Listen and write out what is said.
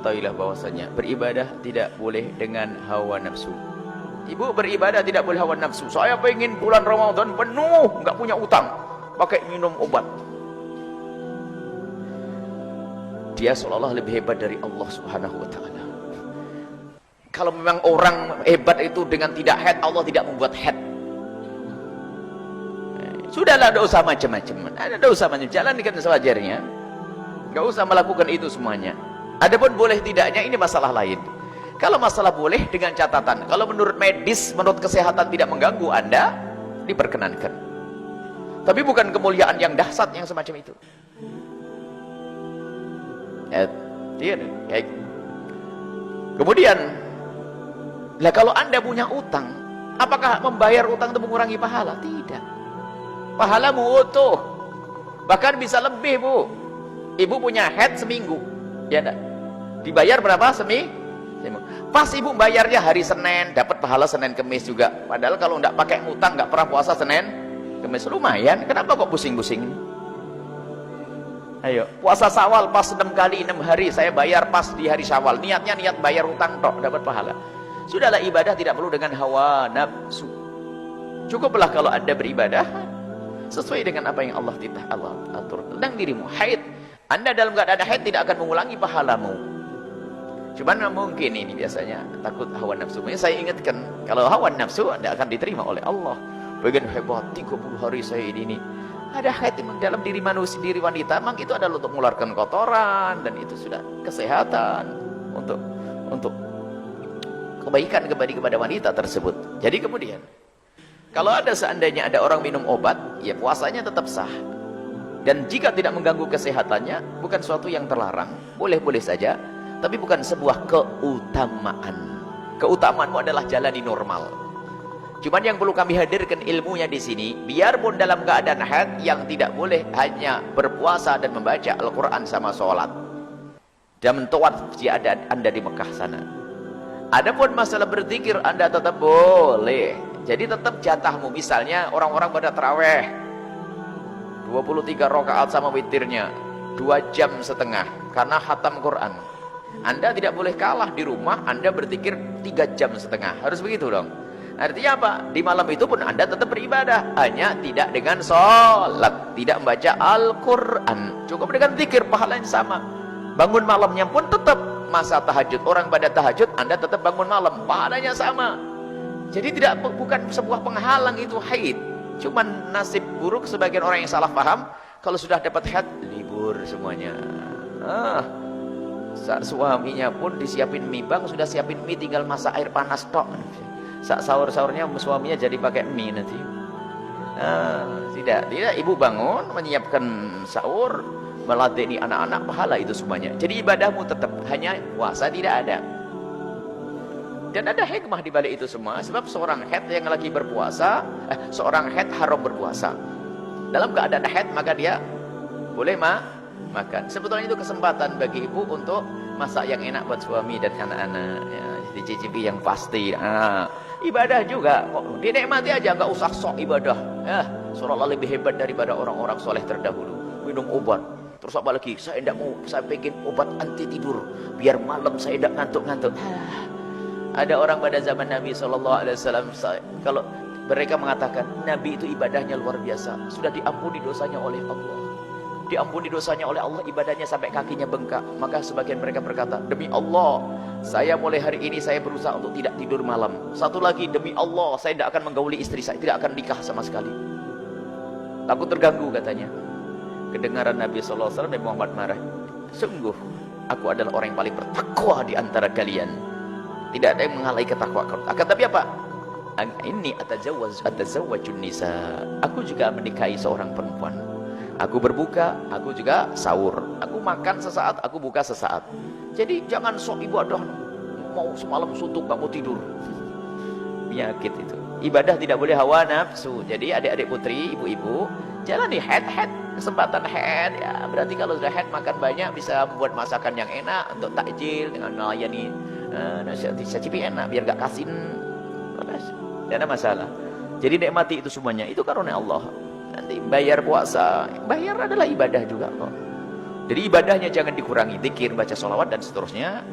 ketahuilah bahwasanya beribadah tidak boleh dengan hawa nafsu. Ibu beribadah tidak boleh hawa nafsu. Saya pengen bulan Ramadan penuh, nggak punya utang, pakai minum obat. Dia seolah-olah lebih hebat dari Allah Subhanahu wa taala. Kalau memang orang hebat itu dengan tidak haid, Allah tidak membuat haid. Sudahlah, tidak usah macam-macam. Ada usah macam, jalankan sewajarnya. Enggak usah melakukan itu semuanya. Adapun boleh tidaknya ini masalah lain. Kalau masalah boleh dengan catatan, kalau menurut medis, menurut kesehatan tidak mengganggu Anda, diperkenankan. Tapi bukan kemuliaan yang dahsyat yang semacam itu. Kemudian, lah kalau Anda punya utang, apakah membayar utang itu mengurangi pahala? Tidak. Pahalamu utuh, bahkan bisa lebih. Bu, ibu punya haid seminggu, ya enggak? Dibayar berapa? Seminggu. Pas ibu bayarnya hari Senin, dapat pahala Senin Kemis juga. Padahal kalau enggak pakai utang, enggak pernah puasa Senin Kemis, lumayan. Kenapa kok pusing-pusing? Ayo, puasa Syawal pas 6 kali 6 hari saya bayar pas di hari Syawal. Niatnya niat bayar utang tok, dapat pahala. Sudahlah, ibadah tidak perlu dengan hawa nafsu. Cukuplah kalau Anda beribadah sesuai dengan apa yang Allah atur tentang dirimu. Haid, Anda dalam keadaan haid tidak akan mengulangi pahalamu. Cuman mungkin ini biasanya takut hawa nafsu. Saya ingatkan, kalau hawa nafsu Anda akan diterima oleh Allah. Bagian hebat, 30 hari saya ini. Ada haid memang dalam diri manusia, diri wanita, memang itu adalah untuk mengeluarkan kotoran, dan itu sudah kesehatan untuk kebaikan kepada wanita tersebut. Jadi kemudian, kalau ada seandainya ada orang minum obat, ya puasanya tetap sah. Dan jika tidak mengganggu kesehatannya, bukan suatu yang terlarang. Boleh-boleh saja, tapi bukan sebuah keutamaan. Keutamaanmu adalah jalani normal. Cuman yang perlu kami hadirkan ilmunya di sini, biarpun dalam keadaan haid, yang tidak boleh hanya berpuasa dan membaca Al-Quran sama sholat. Dan mentawaf jika Anda di Mekah sana. Adapun masalah berzikir, Anda tetap boleh. Jadi tetap jatahmu. Misalnya orang-orang pada taraweh 23 rakaat sama witirnya 2,5 jam karena khatam Quran. Anda tidak boleh kalah di rumah, Anda berzikir 3,5 jam. Harus begitu dong. Artinya apa? Di malam itu pun Anda tetap beribadah, hanya tidak dengan sholat, tidak membaca Al-Quran. Cukup dengan zikir, pahalanya sama. Bangun malamnya pun tetap masa tahajud. Orang pada tahajud, Anda tetap bangun malam, pahalanya sama. Jadi bukan sebuah penghalang itu haid. Cuman nasib buruk sebagian orang yang salah paham, kalau sudah dapat haid, libur semuanya. Saat suaminya pun disiapin mie, bang sudah siapin mie, tinggal masak air panas tok. Saat sahur-sahurnya suaminya jadi pakai mie nanti. Tidak, ibu bangun menyiapkan sahur, meladeni anak-anak, pahala itu semuanya. Jadi ibadahmu tetap, hanya puasa tidak ada. Dan ada hikmah di balik itu semua, sebab seorang haid yang lagi berpuasa, seorang haid haram berpuasa. Dalam keadaan haid maka dia boleh makan. Sebetulnya itu kesempatan bagi ibu untuk masak yang enak buat suami dan anak-anak, ya, dicicipi yang pasti. Ibadah juga, dinikmati aja, nggak usah sok ibadah. Seolah-olah lebih hebat daripada orang-orang soleh terdahulu. Minum obat, terus apa lagi? Saya pengen obat anti tidur, biar malam saya tidak ngantuk-ngantuk. Ada orang pada zaman Nabi SAW, kalau mereka mengatakan Nabi itu ibadahnya luar biasa, sudah diampuni dosanya oleh Allah. Diampuni dosanya oleh Allah, ibadahnya sampai kakinya bengkak. Maka sebagian mereka berkata, demi Allah, saya mulai hari ini saya berusaha untuk tidak tidur malam. Satu lagi, demi Allah, saya tidak akan menggauli istri, saya tidak akan nikah sama sekali. Takut terganggu katanya. Kedengaran Nabi SAW, Nabi Muhammad marah. Sungguh, aku adalah orang yang paling bertakwa di antara kalian. Tidak ada yang mengalahi ketakwaan. Akan tapi apa? Ini atazawwajun nisa. Aku juga menikahi seorang perempuan. Aku berbuka, aku juga sahur. Aku makan sesaat, aku buka sesaat. Jadi jangan sok ibadah, mau semalam suntuk gak mau tidur. Penyakit itu. Ibadah tidak boleh hawa nafsu. Jadi adik-adik putri, ibu-ibu, jalani haid, kesempatan haid. Ya, berarti kalau sudah haid makan banyak, bisa membuat masakan yang enak untuk takjil dengan melayani cicipi enak, biar gak kasin. Tidak ada masalah. Jadi nikmati itu semuanya. Itu karunia Allah. Nanti bayar puasa, bayar adalah ibadah juga kok. Jadi ibadahnya jangan dikurangi, zikir, baca sholawat dan seterusnya.